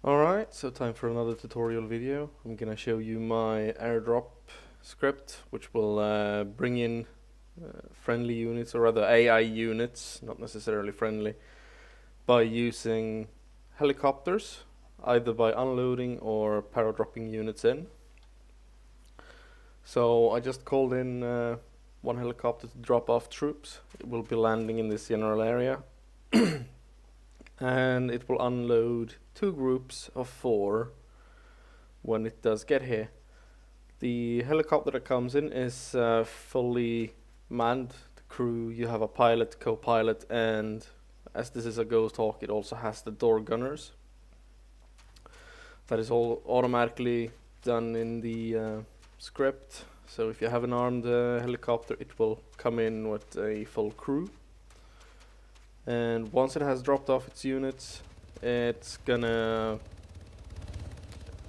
Alright, so time for another tutorial video. I'm gonna show you my airdrop script, which will bring in friendly units, or rather AI units, not necessarily friendly, by using helicopters, either by unloading or paradropping units in. So I just called in one helicopter to drop off troops. It will be landing in this general area. And it will unload 2 groups of 4 when it does get here. The helicopter that comes in is fully manned. The crew, you have a pilot, co-pilot, and as this is a Ghost Hawk, it also has the door gunners. That is all automatically done in the script. So if you have an armed helicopter, it will come in with a full crew. And once it has dropped off its units, it's gonna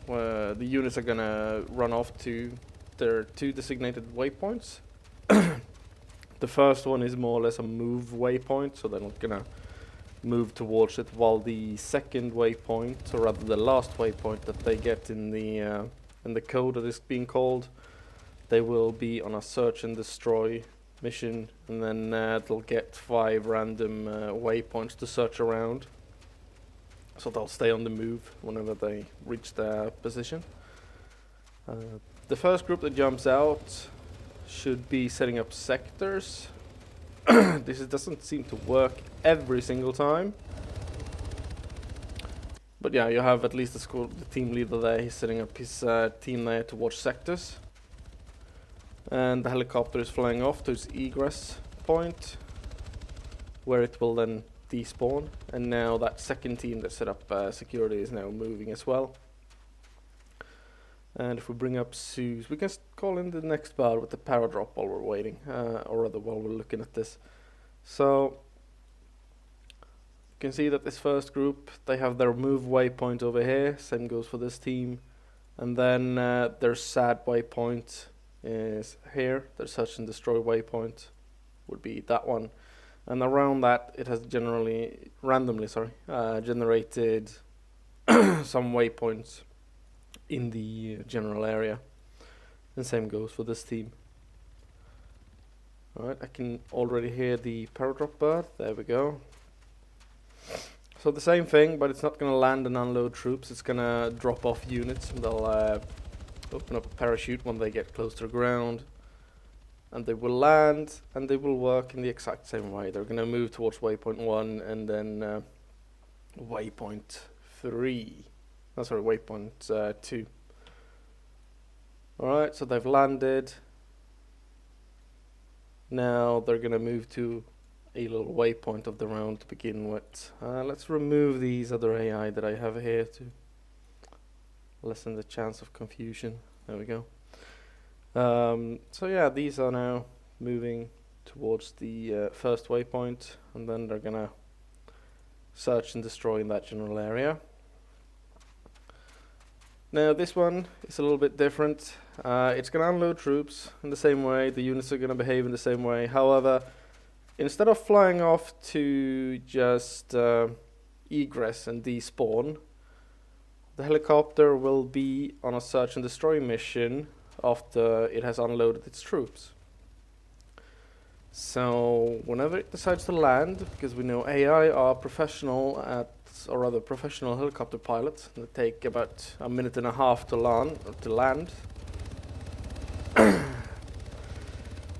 the units are gonna run off to their 2 designated waypoints. The first one is more or less a move waypoint, so they're not gonna move towards it, while the second waypoint, or rather the last waypoint that they get in the code that is being called, they will be on a search and destroy mission, and then they'll get 5 random waypoints to search around, so they'll stay on the move whenever they reach their position. The first group that jumps out should be setting up sectors. This doesn't seem to work every single time, but yeah, you have at least the team leader there. He's setting up his team there to watch sectors. And the helicopter is flying off to its egress point, where it will then despawn. And now that second team that set up security is now moving as well. And if we bring up Zeus, we can call in the next bar with the paradrop while we're waiting, or rather while we're looking at this. So you can see that this first group, they have their move waypoint over here. Same goes for this team. And then their sad waypoint is here. Their search and destroy waypoint would be that one, and around that it has randomly generated some waypoints in the general area, and same goes for this team. Alright, I can already hear the paradrop bird. There we go. So the same thing, but it's not gonna land and unload troops. It's gonna drop off units, and they'll open up a parachute when they get close to the ground, and they will land, and they will work in the exact same way. They're going to move towards waypoint 1 and then waypoint 3. Oh, sorry, waypoint 2. Alright, so they've landed. Now they're going to move to a little waypoint of their own to begin with. Let's remove these other AI that I have here to lessen the chance of confusion. There we go. So yeah, these are now moving towards the first waypoint, and then they're gonna search and destroy in that general area. Now this one is a little bit different. It's gonna unload troops in the same way. The units are gonna behave in the same way. However, instead of flying off to just egress and despawn, the helicopter will be on a search and destroy mission after it has unloaded its troops. So whenever it decides to land, because we know AI are professional helicopter pilots, they take about 1.5 minutes to land.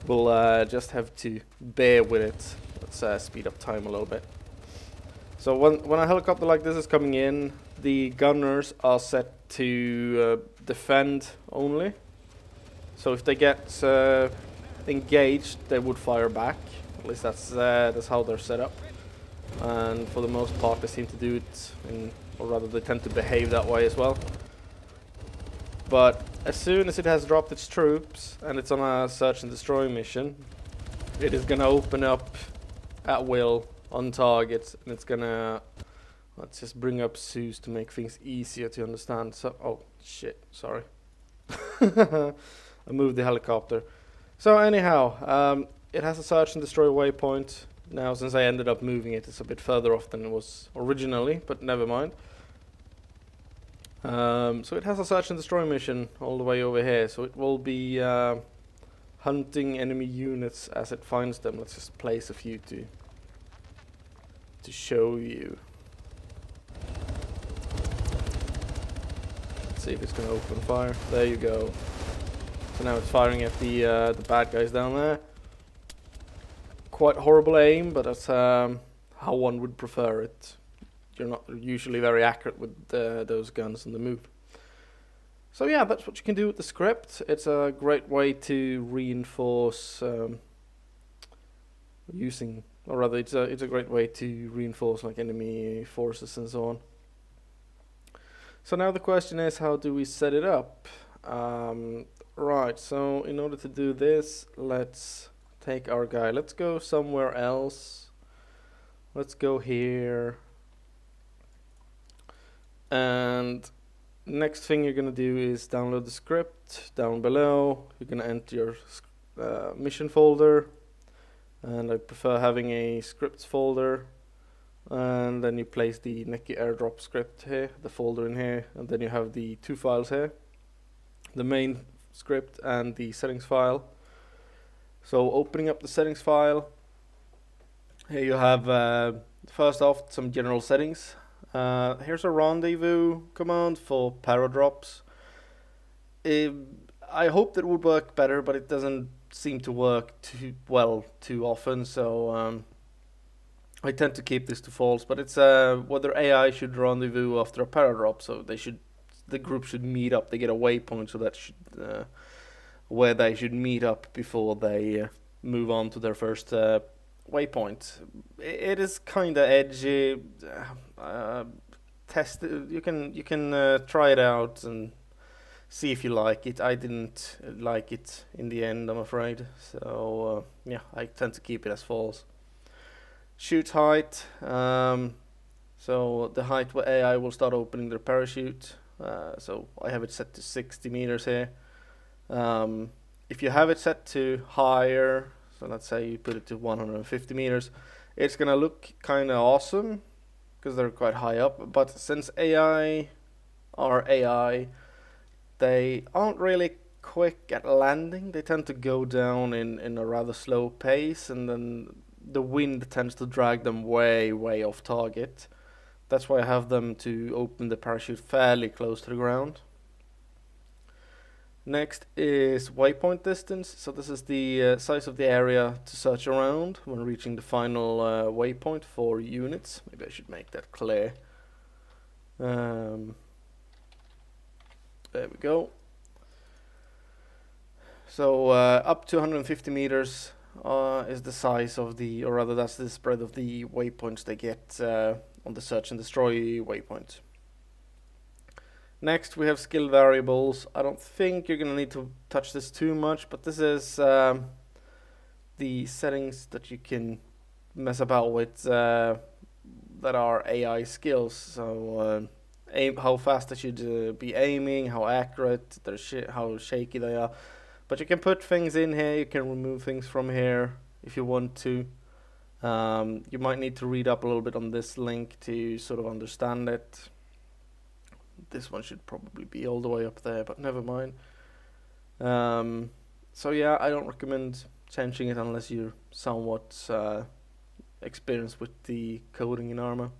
We'll just have to bear with it. Let's speed up time a little bit. So when a helicopter like this is coming in, the gunners are set to defend only. So if they get engaged, they would fire back. At least that's how they're set up. And for the most part, they seem to do it, or rather, they tend to behave that way as well. But as soon as it has dropped its troops and it's on a search and destroy mission, it is gonna open up at will on target, and it's gonna. Let's just bring up Zeus to make things easier to understand. So, oh shit, sorry. I moved the helicopter. So anyhow, it has a search and destroy waypoint. Now, since I ended up moving it, it's a bit further off than it was originally, but never mind. So it has a search and destroy mission all the way over here. So it will be hunting enemy units as it finds them. Let's just place a few to show you. Let's see if it's going to open fire. There you go. So now it's firing at the bad guys down there. Quite horrible aim, but that's how one would prefer it. You're not usually very accurate with those guns in the move. So yeah, that's what you can do with the script. It's a great way to reinforce it's a great way to reinforce like enemy forces and so on. So now the question is, how do we set it up? Right, so in order to do this, let's take our guy. Let's go somewhere else. Let's go here. And next thing you're going to do is download the script down below. You're going to enter your mission folder. And I prefer having a scripts folder. And then you place the Neki airdrop script here, the folder in here. And then you have the two files here. The main script and the settings file. So opening up the settings file. Here you have first off some general settings. Here's a rendezvous command for paradrops. I hope that would work better, but it doesn't seem to work too often. So I tend to keep this to false. But it's whether AI should rendezvous after a paradrop. So the group should meet up. They get a waypoint, so that should where they should meet up before they move on to their first waypoint. It is kind of edgy. Test it. You can try it out and see if you like it. I didn't like it in the end, I'm afraid. So yeah, I tend to keep it as false. Shoot height. So the height where AI will start opening their parachute. So I have it set to 60 meters here. If you have it set to higher, so let's say you put it to 150 meters, it's gonna look kind of awesome because they're quite high up. But since AI are AI, they aren't really quick at landing. They tend to go down in a rather slow pace, and then the wind tends to drag them way off target. That's why I have them to open the parachute fairly close to the ground. Next is waypoint distance. So this is the size of the area to search around when reaching the final waypoint for units. Maybe I should make that clear. There we go. So up to 150 meters is the size of or rather that's the spread of the waypoints they get on the search and destroy waypoint. Next we have skill variables. I don't think you're gonna need to touch this too much, but this is the settings that you can mess about with that are AI skills. So how fast they should be aiming, how accurate, how shaky they are. But you can put things in here, you can remove things from here if you want to. You might need to read up a little bit on this link to sort of understand it. This one should probably be all the way up there, but never mind. So yeah, I don't recommend changing it unless you're somewhat experienced with the coding in Arma.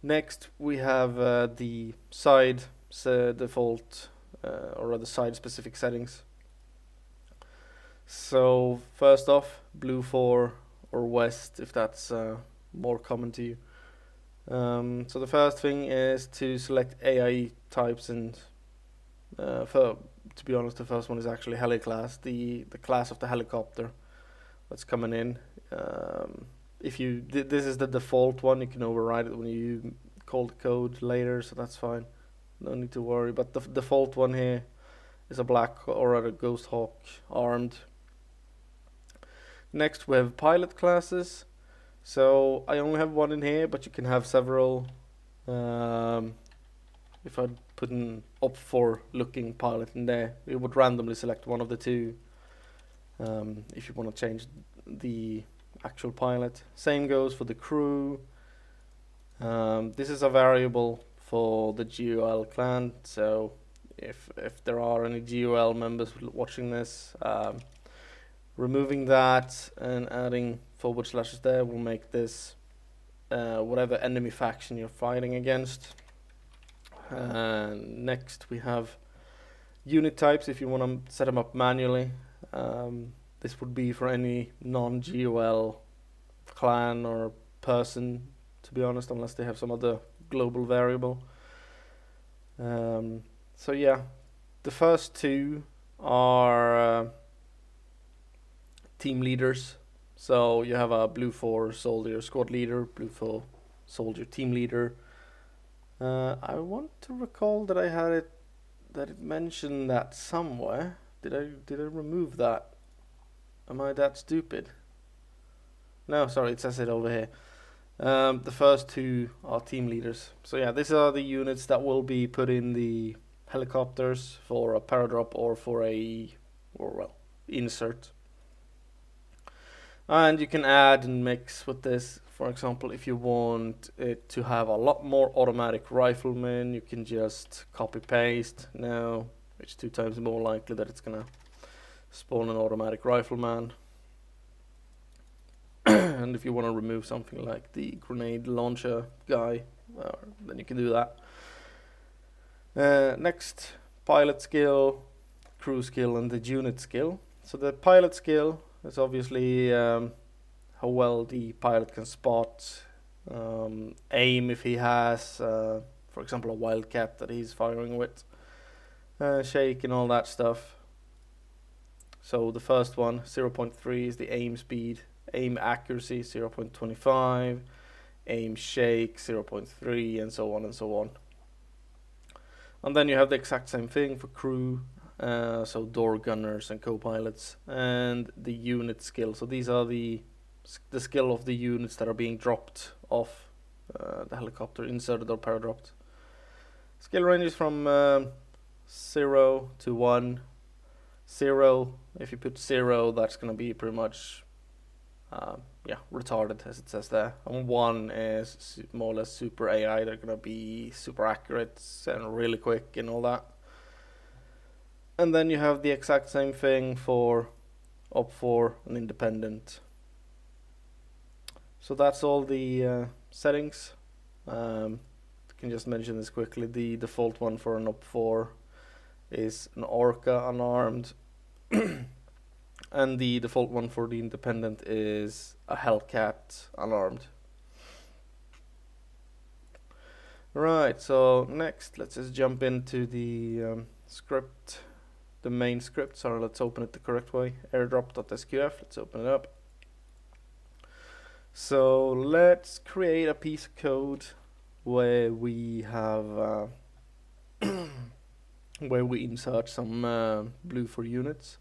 Next we have the side default or rather side specific settings. So first off, blue for or west if that's more common to you. So the first thing is to select AI types, and to be honest, the first one is actually heli class, the class of the helicopter that's coming in. If this is the default one, you can override it when you call the code later, so that's fine. No need to worry. But the default one here is a black or a ghost hawk armed. Next we have pilot classes. So I only have one in here, but you can have several. If I put an up for looking pilot in there, it would randomly select one of the two. If you want to change the actual pilot. Same goes for the crew. This is a variable for the GUL clan. So if there are any GUL members watching this, removing that and adding / there will make this whatever enemy faction you're fighting against. Next we have unit types if you want to set them up manually. This would be for any non-GUL clan or person, to be honest, unless they have some other global variable. So yeah, the first two are team leaders. So you have a blue 4 soldier squad leader, blue 4 soldier team leader. I want to recall that I had it, that it mentioned that somewhere. Did I remove that? Am I that stupid? No, sorry, it says it over here. The first two are team leaders. So yeah, these are the units that will be put in the helicopters for a paradrop or for insert. And you can add and mix with this. For example, if you want it to have a lot more automatic riflemen, you can just copy paste. Now it's 2 times more likely that it's gonna spawn an automatic rifleman. And if you want to remove something like the grenade launcher guy, then you can do that. Next, pilot skill, crew skill, and the unit skill. So the pilot skill is obviously how well the pilot can spot, aim if he has, for example, a wildcat that he's firing with, shake and all that stuff. So the first one, 0.3, is the aim speed, aim accuracy 0.25, aim shake 0.3, and so on and so on. And then you have the exact same thing for crew, so door gunners and co-pilots, and the unit skill. So these are the skill of the units that are being dropped off the helicopter, inserted or paradropped. Skill ranges from 0 to 1. 0, if you put 0, that's going to be pretty much retarded, as it says there. And 1 is more or less super AI. They're going to be super accurate and really quick and all that. And then you have the exact same thing for op4 and independent. So that's all the settings. I can just mention this quickly. The default one for an op4 is an Orca unarmed. And the default one for the independent is a Hellcat unarmed. Right, so next let's just jump into the script, the main script. Sorry, let's open it the correct way. Airdrop.sqf, let's open it up. So let's create a piece of code where we have where we insert some blue for units.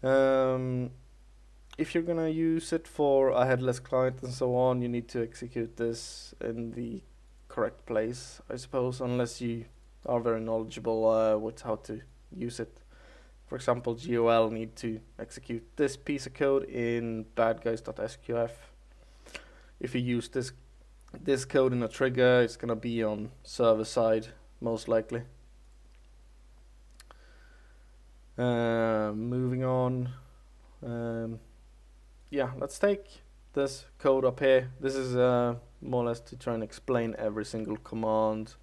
If you're gonna use it for a headless client and so on, you need to execute this in the correct place, I suppose, unless you are very knowledgeable with how to use it. For example, GUL need to execute this piece of code in badguys.sqf. If you use this code in a trigger, it's gonna be on server side most likely. Moving on. Let's take this code up here. This is more or less to try and explain every single command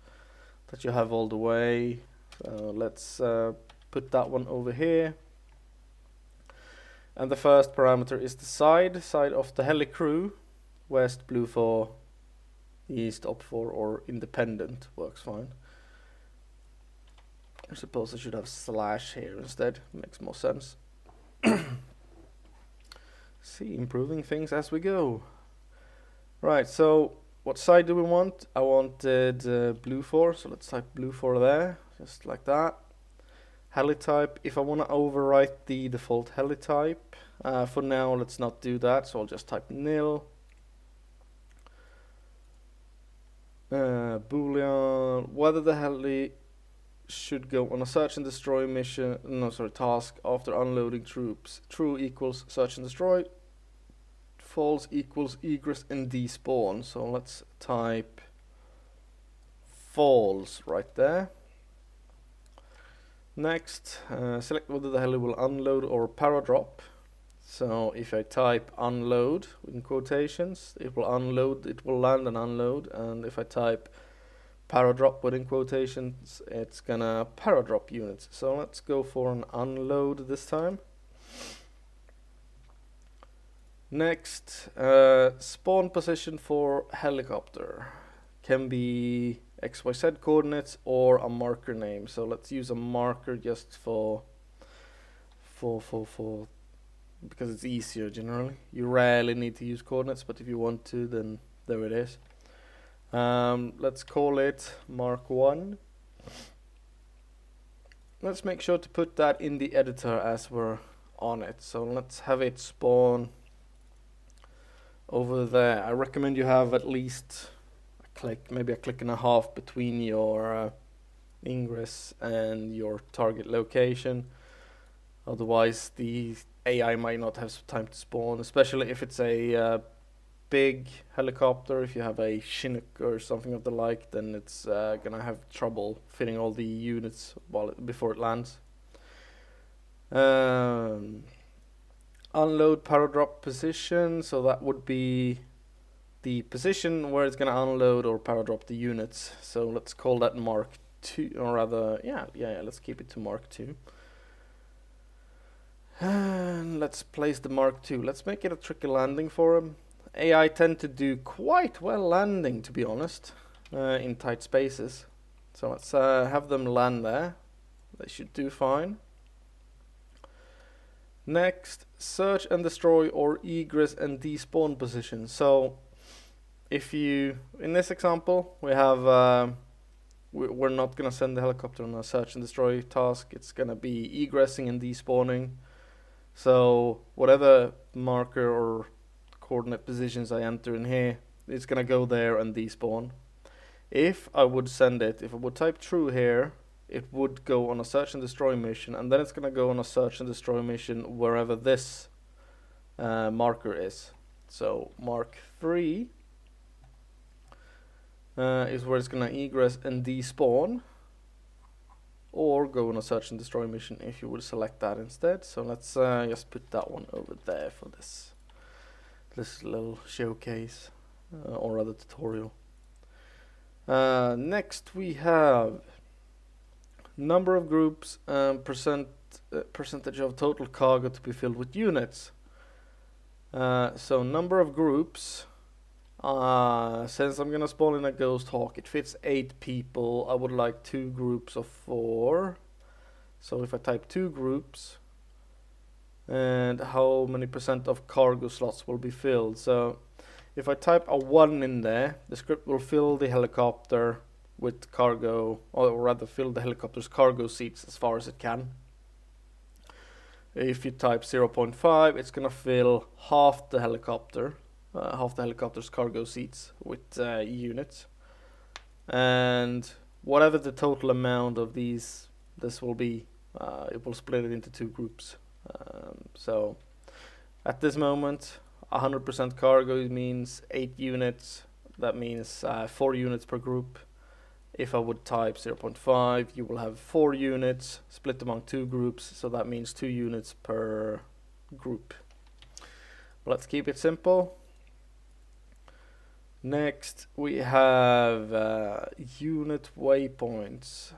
that you have all the way. Let's put that one over here. And the first parameter is the side of the heli crew. West, blue 4, east, op 4, or independent works fine. I suppose I should have slash here instead, makes more sense. See, improving things as we go. Right, so what side do we want? I wanted blue 4, so let's type blue 4 there, just like that. Heli type, if I want to overwrite the default heli type, for now let's not do that, so I'll just type nil. Boolean, whether the heli should go on a search and destroy task after unloading troops. True equals search and destroy. False equals egress and despawn. So let's type false right there. Next, select whether the heli will unload or paradrop. So if I type unload in quotations, it will unload, it will land and unload, and if I type paradrop within quotations, it's gonna paradrop units. So let's go for an unload this time. Next, spawn position for helicopter can be XYZ coordinates or a marker name. So let's use a marker just for because it's easier generally. You rarely need to use coordinates, but if you want to, then there it is. Let's call it mark 1. Let's make sure to put that in the editor as we're on it. So let's have it spawn over there. I recommend you have at least a click, maybe a click and a half between your ingress and your target location. Otherwise the AI might not have time to spawn, especially if it's a big helicopter. If you have a Chinook or something of the like, then it's gonna have trouble fitting all the units before it lands. Unload paradrop position, so that would be the position where it's gonna unload or paradrop the units. So let's call that mark 2, or rather, yeah, let's keep it to mark 2. And let's place the mark 2. Let's make it a tricky landing for him. AI tend to do quite well landing, to be honest, in tight spaces. So let's have them land there. They should do fine. Next, search and destroy or egress and despawn position. So if you, in this example, we have, we're not gonna send the helicopter on a search and destroy task. It's gonna be egressing and despawning. So whatever marker or coordinate positions I enter in here, it's gonna go there and despawn. If I would send it, if I would type true here, it would go on a search and destroy mission, and then it's gonna go on a search and destroy mission wherever this marker is. So mark 3 is where it's gonna egress and despawn, or go on a search and destroy mission if you would select that instead. So let's just put that one over there for this little showcase, or rather tutorial. Next we have number of groups and percentage of total cargo to be filled with units. So number of groups, since I'm gonna spawn in a ghost hawk, it fits 8 people. I would like 2 groups of 4. So if I type 2 groups, and how many percent of cargo slots will be filled. So if I type a 1 in there, the script will fill the helicopter with cargo, or rather fill the helicopter's cargo seats as far as it can. If you type 0.5, it's gonna fill half the helicopter's cargo seats with units. And whatever the total amount of this will be, it will split it into 2 groups. So at this moment, 100% cargo means 8 units. That means 4 units per group. If I would type 0.5, you will have 4 units split among 2 groups, so that means 2 units per group. Let's keep it simple. Next we have unit waypoints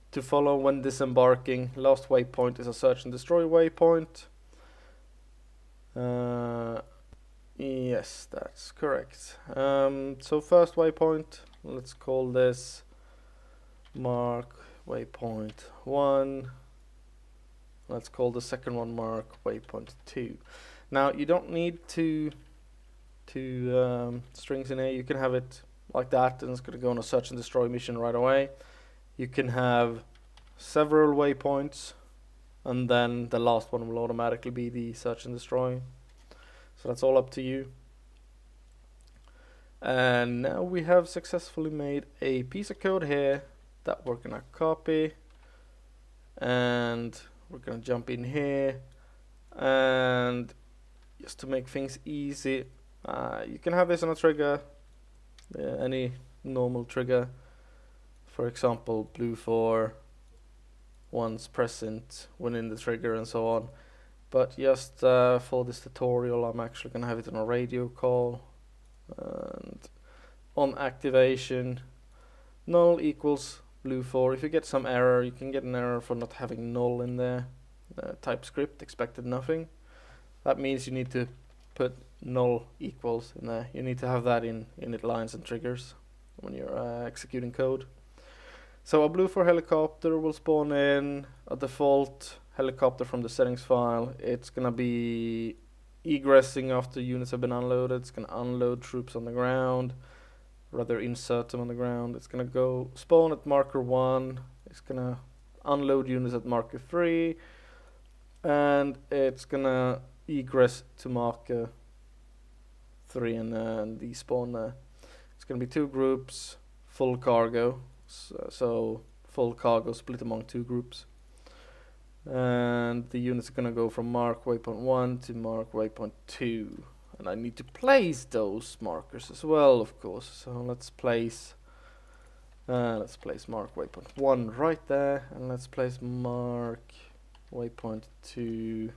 to follow when disembarking. Last waypoint is a search and destroy waypoint. Yes, that's correct. So first waypoint, let's call this mark waypoint 1. Let's call the second one mark waypoint 2. Now you don't need two strings in here. You can have it like that, and it's going to go on a search and destroy mission right away. You can have several waypoints, and then the last one will automatically be the search and destroy. So that's all up to you. And now we have successfully made a piece of code here that we're gonna copy, and we're gonna jump in here, and just to make things easy, you can have this on a trigger, any normal trigger. For example, blue for once present when in the trigger and so on. But just for this tutorial, I'm actually going to have it on a radio call. And on activation, null equals blue for. If you get some error, you can get an error for not having null in there. TypeScript expected nothing. That means you need to put null equals in there. You need to have that in init lines and triggers when you're executing code. So a blue for helicopter will spawn in a default helicopter from the settings file. It's gonna be egressing after units have been unloaded. It's gonna unload troops on the ground, rather insert them on the ground. It's gonna go spawn at marker 1. It's gonna unload units at marker 3, and it's gonna egress to marker 3 and despawn there. It's gonna be 2 groups, full cargo. So full cargo split among 2 groups. And the units are gonna go from mark waypoint 1 to mark waypoint 2. And I need to place those markers as well, of course. So let's place mark waypoint 1 right there, and let's place mark waypoint 2.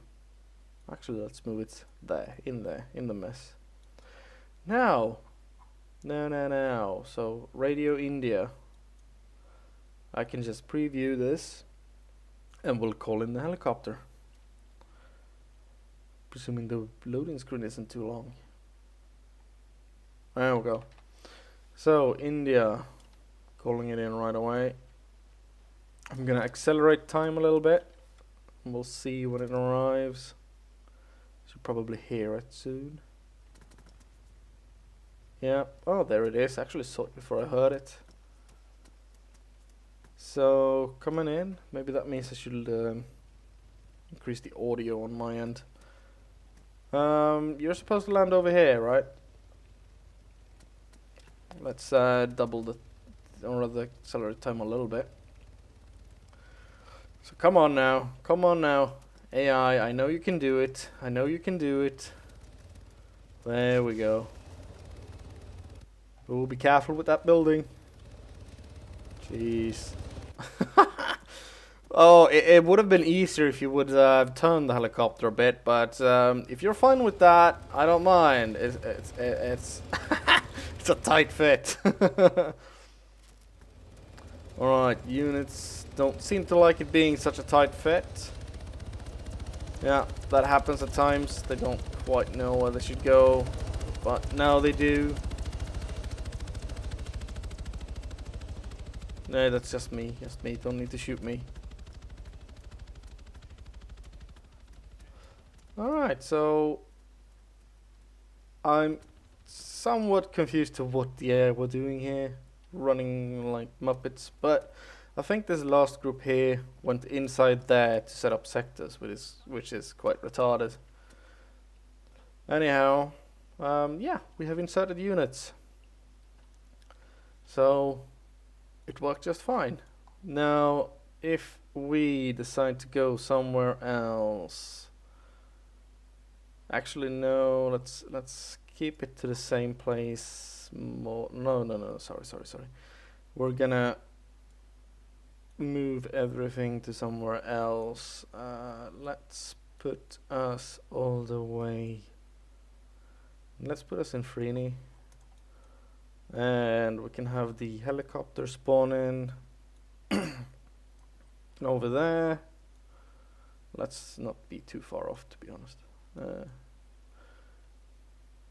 Actually, let's move it there, in the mess. Now. So Radio India. I can just preview this, and we'll call in the helicopter. Presuming the loading screen isn't too long. There we go. So India, calling it in right away. I'm gonna accelerate time a little bit, and we'll see when it arrives. Should probably hear it soon. Yeah. Oh, there it is. Actually saw it before I heard it. So coming in, maybe that means I should increase the audio on my end. You're supposed to land over here, right? Let's double the, or rather accelerate time a little bit. So come on now, AI, I know you can do it. There we go. Oh, be careful with that building. Jeez. Oh, it would have been easier if you would have turned the helicopter a bit, but if you're fine with that, I don't mind. It's it's a tight fit. Alright, units don't seem to like it being such a tight fit. Yeah, that happens at times. They don't quite know where they should go, but now they do. No, that's just me. Don't need to shoot me. Alright, so I'm somewhat confused to what we're doing here. Running like Muppets, but I think this last group here went inside there to set up sectors, which is quite retarded. Anyhow, yeah, we have inserted units. So it worked just fine. Now, if we decide to go somewhere else, actually no, let's keep it to the same place. No, sorry. We're gonna move everything to somewhere else. Let's put us all the way. Let's put us in Freeney. And we can have the helicopter spawn in over there. Let's not be too far off, to be honest.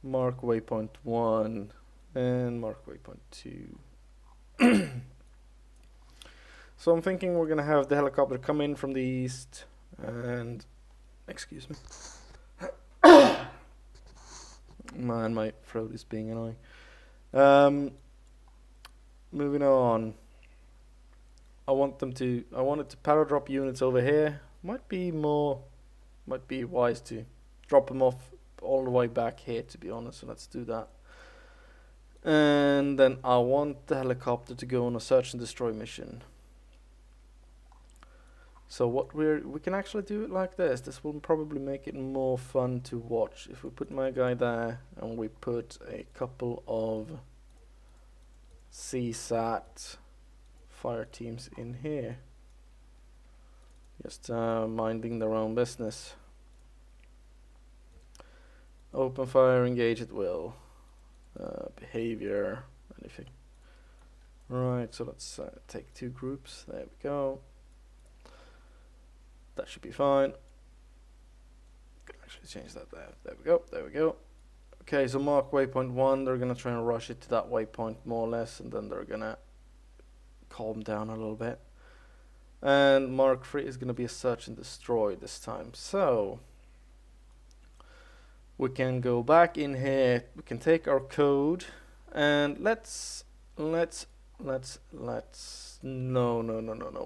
Mark waypoint 1 and mark waypoint 2. So I'm thinking we're gonna have the helicopter come in from the east and, excuse me. Man, my throat is being annoying. Moving on. I wanted to paradrop units over here. Might be wise to drop them off all the way back here, to be honest. So let's do that. And then I want the helicopter to go on a search and destroy mission. So what we can actually do it like this. This will probably make it more fun to watch. If we put my guy there and we put a couple of CSAT fire teams in here. Just minding their own business. Open fire, engage at will. Behavior, anything. Right, so let's take 2 groups. There we go. That should be fine. Could actually change that there. There we go. There we go. Okay, so mark waypoint 1. They're gonna try and rush it to that waypoint more or less, and then they're gonna calm down a little bit. And mark 3 is gonna be a search and destroy this time. So we can go back in here. We can take our code and let's no.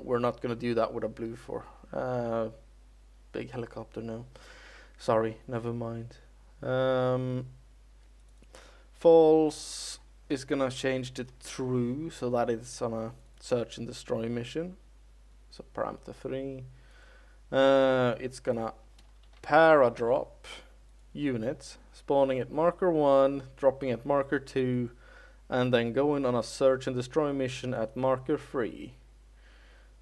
We're not gonna do that with a blue for big helicopter. No, sorry, never mind. False is gonna change to true, so that it's on a search and destroy mission. So parameter 3. It's gonna paradrop units, spawning at marker 1, dropping at marker 2, and then going on a search and destroy mission at marker 3.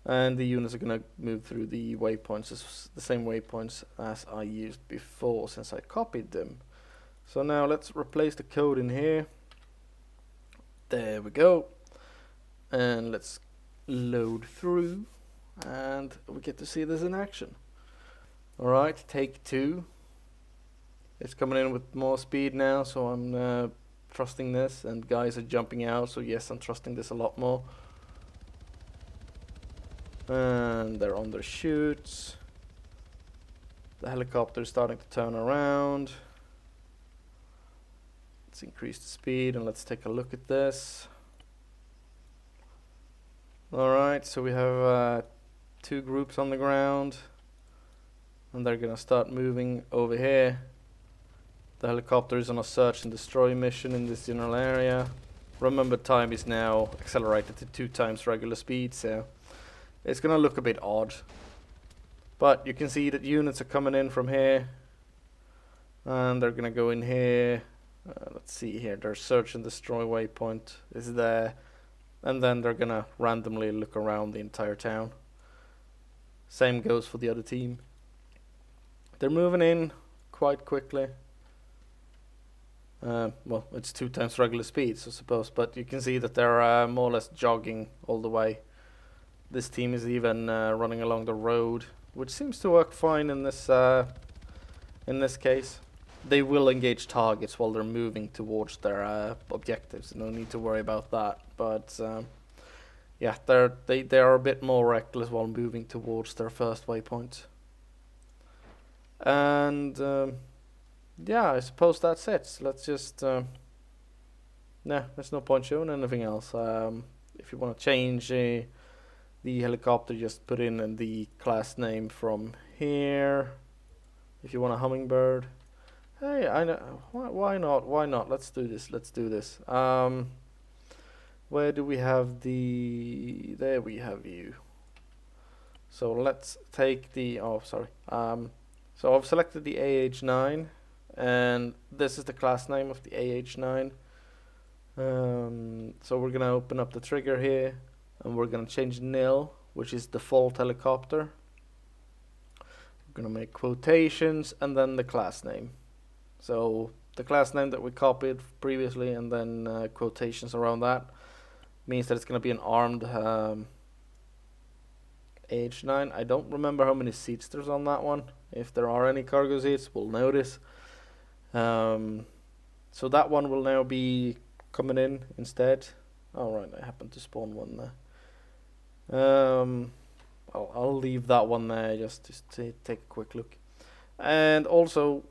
And the units are gonna move through the waypoints, the same waypoints as I used before, since I copied them. So now let's replace the code in here. There we go. And let's load through, and we get to see this in action. Alright, take 2. It's coming in with more speed now, so I'm trusting this, and guys are jumping out, so yes, I'm trusting this a lot more. And they're on their shoots. The helicopter is starting to turn around. Let's increase the speed and let's take a look at this. Alright, so we have 2 groups on the ground, and they're gonna start moving over here. The helicopter is on a search and destroy mission in this general area. Remember, time is now accelerated to 2 times regular speed, so it's gonna look a bit odd. But you can see that units are coming in from here, and they're gonna go in here. Let's see here, their search and destroy waypoint is there, and then they're gonna randomly look around the entire town. Same goes for the other team. They're moving in quite quickly. Well, it's 2 times regular speed, so suppose, but you can see that they're more or less jogging all the way. This team is even running along the road, which seems to work fine in this case. They will engage targets while they're moving towards their objectives. No need to worry about that. But yeah, they are a bit more reckless while moving towards their first waypoint. And yeah, I suppose that's it. Let's just nah, there's no point showing anything else. If you want to change the helicopter, just put in the class name from here. If you want a hummingbird, hey, I know, why not? Why not? Let's do this. Let's do this. Where do we have the? There we have you. So let's take the. Oh, sorry. So I've selected the AH9, and this is the class name of the AH9. So we're gonna open up the trigger here, and we're gonna change nil, which is default helicopter. We're gonna make quotations and then the class name. So the class name that we copied previously, and then quotations around that, means that it's gonna be an armed AH9. I don't remember how many seats there's on that one. If there are any cargo seats, we'll notice. So that one will now be coming in instead. Alright, I happened to spawn one there. I'll leave that one there just to take a quick look. And also,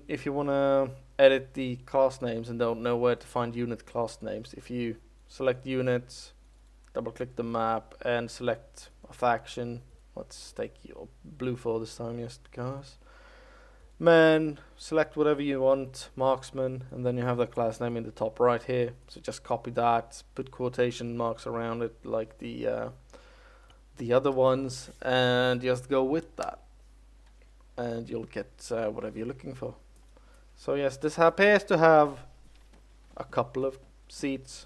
if you want to edit the class names and don't know where to find unit class names, if you select units, double click the map and select a faction, let's take your blue for this time just because. Man, select whatever you want, marksman, and then you have the class name in the top right here. So just copy that, put quotation marks around it like the other ones, and just go with that, and you'll get whatever you're looking for. So yes, this appears to have a couple of seats.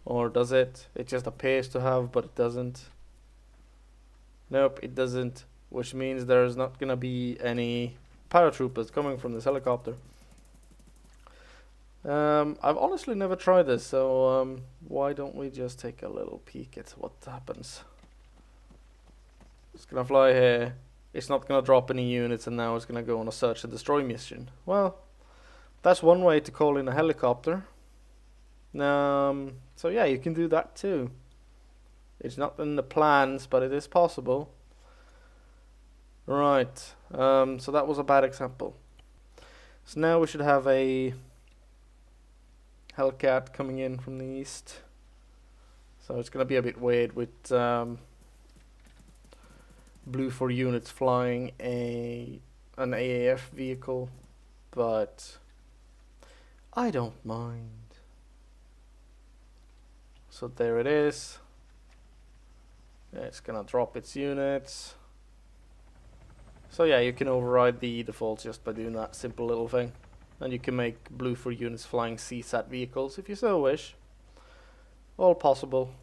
Or does it? It just appears to have, but it doesn't. Nope, it doesn't. Which means there's not gonna be any paratroopers coming from this helicopter. I've honestly never tried this, so why don't we just take a little peek at what happens. It's gonna fly here. It's not gonna drop any units, and now it's gonna go on a search and destroy mission. Well, that's one way to call in a helicopter. So yeah, you can do that too. It's not in the plans, but it is possible. Right, so that was a bad example. So now we should have a Hellcat coming in from the east. So it's gonna be a bit weird with blue 4 units flying an AAF vehicle, but I don't mind. So there it is. It's gonna drop its units. So yeah, you can override the defaults just by doing that simple little thing. And you can make blue 4 units flying CSAT vehicles if you so wish. All possible.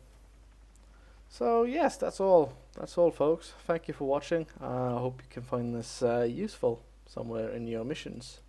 So yes, that's all. That's all, folks. Thank you for watching. I hope you can find this useful somewhere in your missions.